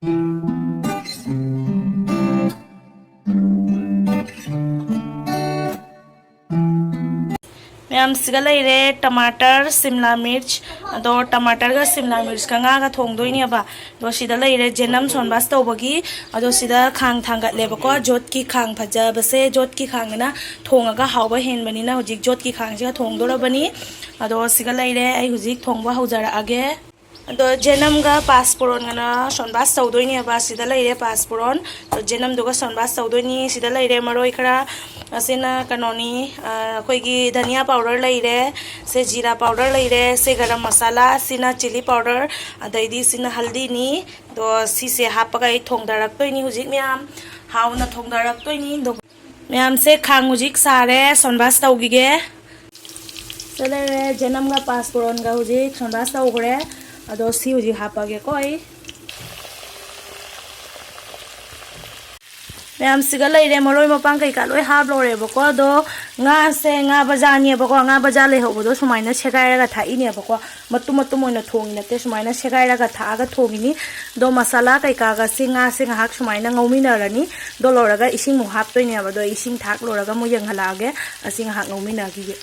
Ma'am सिगा लेरे टमाटर शिमला मिर्च अदो टमाटर का शिमला मिर्च का nga थोंगदोइनेबा दो सिदा लेरे जेनम सोनबास तौबगी अदो सिदा खांग थांगतलेबको जोत की खांग फजबसे जोत की खांगना थोंगागा हावबा हेनबनिना हुजिक जोत की खांग सिगा थोंगदोरबनी अदो सिगा लेरे आई हुजिक थोंगबा हौजरागे अदो जेनम गा पासपोरन गना सोनबास तौदोइनेबा सिदा लेरे पासपोरन तो जेनम दुगा सोनबास तौदोइनी सिदा लेरे मरोय खरा असेना कनोनी अखोइगी धनिया पाउडर लेरे से जीरा पाउडर लेरे से गरम मसाला सिना चिली पाउडर अदैदी सिना हल्दी नि तो सिसे हापगा इ थोंगदारक्तोइनी हुजिक म्याम हाउना थोंगदारक्तोइनी दो म्याम से खांग हुजिक सारे सोनबास तौगिगे चलेरे जेनम गा पासपोरन गा हुजिक सोनबास तौगरे अदो सी हुजिक हापगे कोई मैम सिगा लेरे मरोय मपांग कईका लोय हाब लोरेबको अदो nga से nga बजानियबको nga बजा लेहोबदो सुमाइना सेगायरागा थाइनेबको मटुम मटुम ओइना थोंगी नते सुमाइना सेगायरागा थागा थोंगिनी दो मसाला कईकागा से nga से हाक सुमाइना ngौमिनारनी दो लोरागा इसिंग मु हापतोइनेबा दो इसिंग थाक लोरागा मु यंगहलागे असिंग हाक ngौमिनागिगे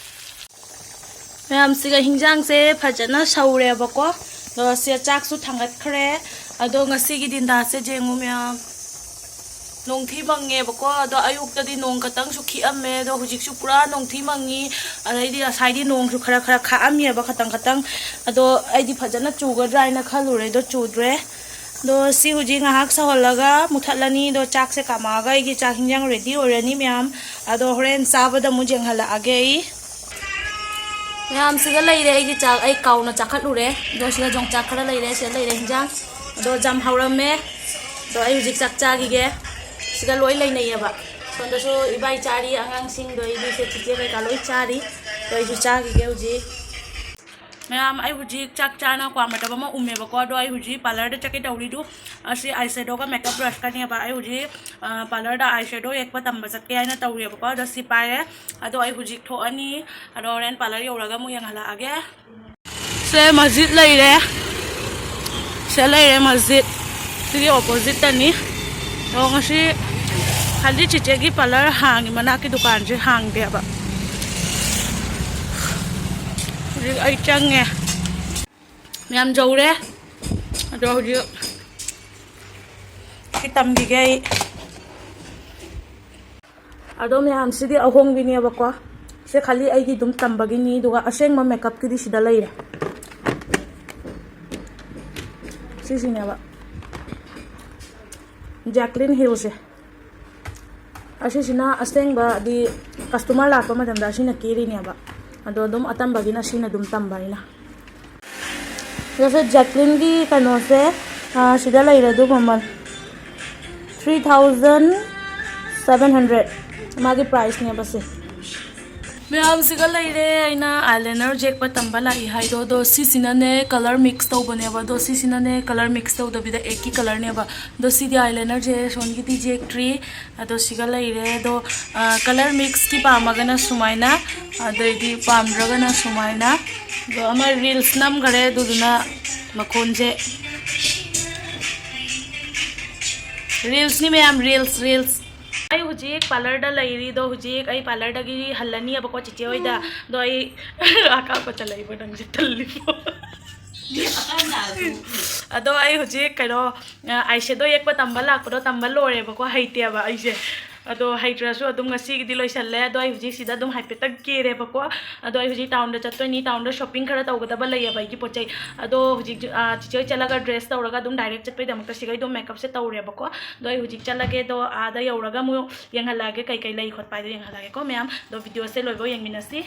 मैम सिगा हिंजांग से फजना सौरेबको दो से चाकसु थांगतखरे अदो ngasiगी दिनदा से जेंगु मैम नोंथी मंगेबको अदो अयुक्तदी नोंग खतंग सु खिअमे दो हुजिकसु पुरा नोंथी मंगी अदैदी असाइदी नोंग सु खरा खरा खाअमिएबा खतंग खतंग अदो आइदी फजना चुगद्राइना खलुरे दो चुद्रे दो सी हुजि ngahak सहोलगा मुथलनी दो चाक से कामागा इगी चाक हिंजांग रेडी ओरनी म्याम अदो होरेन साबदा मु जेंगहला आगे म्याम सिगा लेरे इगी चाक आई काउना चाखलुरे दो सिगा जोंग चाक खरा लेरे सिगा लेरे हिंजांग दो जम हौरमे दो आई हुजिक चाक चागिगे सिगा लोई लेनेयबा सोंदसो इबाई चारी आंगांसिंग दो इदि से चिचे कईका लोई चारी दो इजु चागिगे हुजि मैम आई हुजि चाक चाना क्वामटब म उमेबको दो आई हुजि पार्लर द चके तौरिदु असि आई शेडो का मेकअप ब्रश कनेबा आई हुजि पार्लर द आई शेडो एकबा तंबा चके आइना तौरिबको द सि पाए अदो आई हुजि थोअनी अदो रेन पार्लर योरागा मु यंगहला आगे से मस्जिद लेरे से लेरे मस्जिद सिगी ऑपोजिट तनी तो ngasi खाली चिचे की पार्लर हांगी मना की दुकान से हांगदे अब आई चंगे मैम जौरे अदो हुजि की तंबिगे अदो मैम सिदी अहोंगिनेबको से खाली आईगी दुम तंबगिनी दुगा असेंगमा मेकअप की सिदा लेरे सिसिनेबा जैकलिन हिल्स असिना असेंगबा दी कस्टमर लाप मतमदा असिना केरिनेबा अदो दुम अतंबगिना असिना दुम तंबाइना जैसे जैकलिन की कनो से सिदा लेरे दो ममल 3700 मागी प्राइस ने बसे मैम सिगा लेरे आइना आईलाइनर जेक तंबा लाई हाइदो दो सिसिनाने कलर मिक्स तौबनेबा दो सिसिनाने कलर मिक्स तौदबिदा एक की कलर नेबा दो सिदी आईलाइनर जे सोनगी दी जेक ट्री अदो सिगा लेरे दो कलर मिक्स की पामगना सुमाइना अदैदी पामद्रगना सुमाइना दो अमर रील्स नम गरे दुदुना मखोनजे रील्स नि मैम रील्स आई हुजिक पार्लर दा लेरी दो हुजिक आई पार्लर दा गी हल्लनी अब को चिचे होइदा दो आई आका को चलैबो नंग जे तल्लिबो अदो आई हुजिक कनो आई शेडो एक प तंबल लाकदो तंबल लोरेबो को हाइतेबा आइसे अदो हाइट्रासु अदुम ngasi गी लोइसल्ले अदो आई हुजिक सिदा दुम हाइपेता केरेबको अदो आई हुजिक टाउन दा चत्तोनी टाउन दा शॉपिंग खरा तौगदबा लैयबा की पोचै अदो हुजिक चिचे चलगा ड्रेस तौरगा दुम डायरेक्ट चत्पै दमक सिगै दुम मेकअप से तौरेबको दो आई हुजिक चलगे दो आदा यौरगा मु यंगहलागे कई कई लै खोत पाइदो यंगहलागे को मैम दो वीडियो से लोइबो यंगमिनसी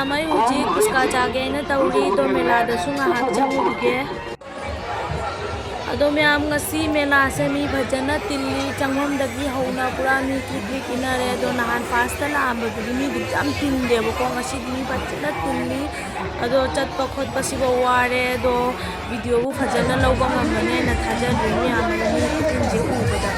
मैं हुजिक उसका जागे न तौरी तो मेला दसु ngahak changुगे अदो मैम ngasi मेला से मी भजन तिल्ली चंगमदगी हौना पूरा मी क्लिक इनारे दो नहान फास्ट लांबदगी मी जाम तिनदेबको ngasi मी भजन तिल्ली अदो चटप खोटपसिबो वारे दो वीडियो बु भजन लौबा ngमने ना थाजद्रि मैम मी तिनजे उबदा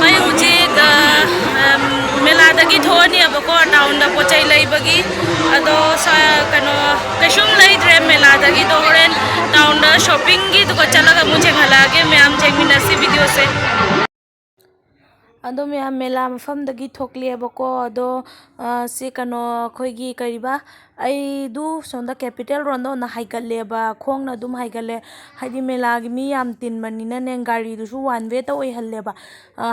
मैं मुझे मेला दगी थोनी अब को टाउन द पोचै लैबगी अदो कनो कशुम लैद्रे मेला दगी तो होरेन टाउन द शॉपिंग गी तो चलगा मुझे हलागे मैम जेमिनसी वीडियो से अदो मैम मेला मफम दगी थोकलिएबको अदो से कनो खोगी करिबा दु सोंदा कैपिटल रोंदो ना हाइगलेबा खोंग ना दुम हाइगले हाइदि मेला गी मी याम तिन मनिना ने गाड़ी दुसु वन वे तो ओइहल्लेबा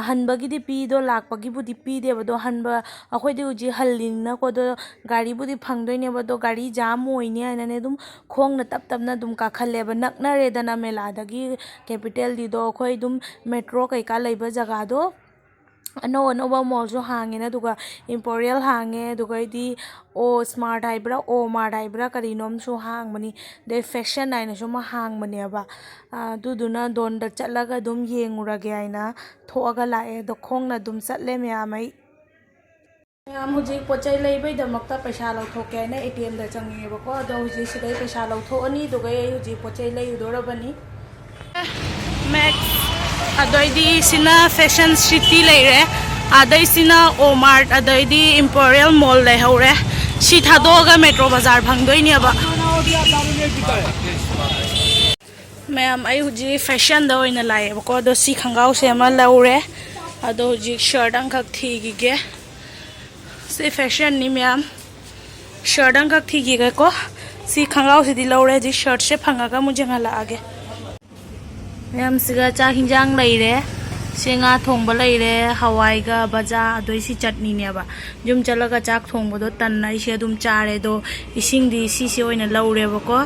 हनबगी दि पीदो लाकपगी बुदि पीदेबा दो हनबा अखोइदि उजि हल्लिना को दो गाड़ी बुदि फंगदोइनेबा दो गाड़ी जाम ओइने आइनाने दुम खोंग ना तप तपना दुम काखल्लेबा नकनारेदना मेला दगी कैपिटल दि दो अखोइ दुम मेट्रो कैका लैबा जगह दो अनो अनोबा मॉल्सो हांगे दुगा इम्पोरियल हांगे दुगाइदी ओ स्मार्ट हाइब्रा ओ मार्ट हाइब्रा करीनोमसो हांगमनी दे फैशन आइनसो मा हांगमनेबा दुदुना दोन द चलगा दुम येंगुरगे आइना थोगा लाए दो खोंगना दुम चले म्यामै मैम हुजिक पोचै लैबै दमक्ता पैसा लौथोके ना एटीएम दा चंगेबको अदो हुजिक सिदै पैसा लौथोअनी दुगै हुजिक पोचै लैउदोरबनी मैक्स अदोइदी सिना फैशन सिटी लेरे आदै सिना ओ मार्ट अदोइदी इम्पोरियल मॉल लेहौरे सि थादोगा मेट्रो बाजार भंगदोइनेबा मैम आई हुजी फैशन दा ओइना लाएबको अदो सि खंगाव से मा लौरे अदो हुजी शर्ट अंखक थीगिगे से फैशन नि मैम शर्ट अंखक थीगिगे को सि खंगाव से दि लौरे जी शर्ट से फंगागा मुझे ngala आगे मैम सिगा चा हिंजांग लैरे सेंगा थोंबा लैरे हवाईगा बजा अदोइसी चटनी नेबा जुम चलगा चाक थोंबदो तन्ना इसे दुम चारे दो इसिंग दि सिसे ओइना लौरेबको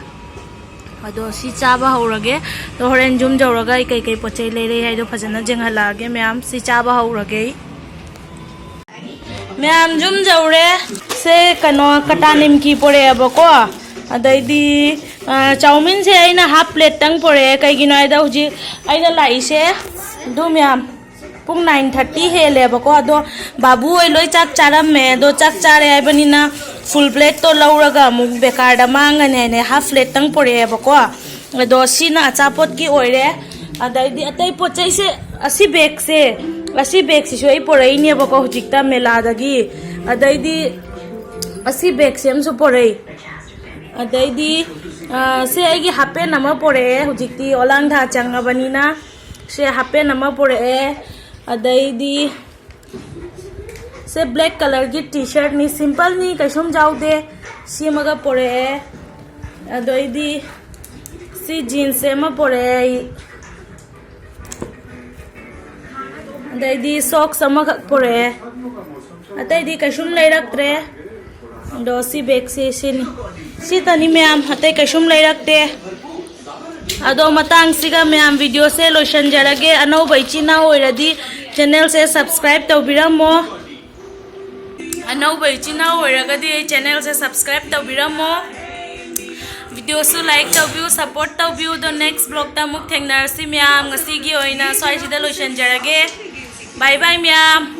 अदो सि चाबा हौरगे तो होरेन जुम जौरगा कई कई पोचै लैरे हाइदो फजना जेंगहलागे मैम सि चाबा हौरगे मैम जुम जौरे से कनो कटा निमकी पोरेबको अदैदी चाउमीन से आइना हाफ प्लेट तंग पोरे कईगिनो आइदा हुजी आइदा लाइसे दो मैम पुंग 9:30 हेलेबको अदो बाबू ओइ लोइ चाक चारमे दो चाक चारे आइबनिना फुल प्लेट तो लौरगा मुक बेकारदा मांगने ने हाफ प्लेट तंग पोरेबको अदो सिना अचापोट की ओइरे अदैदी अतै पोचै से असी बैग से सोइ पोरैनेबको हुजिकता मेलादगी अदैदी असी बैग से हमसु पोरै अदैदी से आइगी हाफे नमा पोरे हुजिकती ओलांधा चंगबनिना से हाफे नमा पोरे अदैदी से ब्लैक कलर की टी शर्ट नि सिंपल नि कैसुम जाउदे सिमगा पोरे अदैदी सी जीन्स से मा पोरे अदैदी सॉक्स अमा पोरे अदैदी कैसुम लैरक्त्रे दो सी बैग से सिनी सी तनी मैम हते कैसुम लैरक्ते अदो मतंग सिगा मैम वीडियो से लोशन जरगे अनौ बैचिना ओइरदी चैनल से सब्सक्राइब तौबिरमो अनौ बैचिना ओइरगदी चैनल से सब्सक्राइब तौबिरमो वीडियो सु लाइक तौबिउ सपोर्ट तौबिउ दो नेक्स्ट ब्लॉग ता मुक थेंगनारसी ma'am ngasi gi oina swai sida lotion जरगे बाय बाय मैम।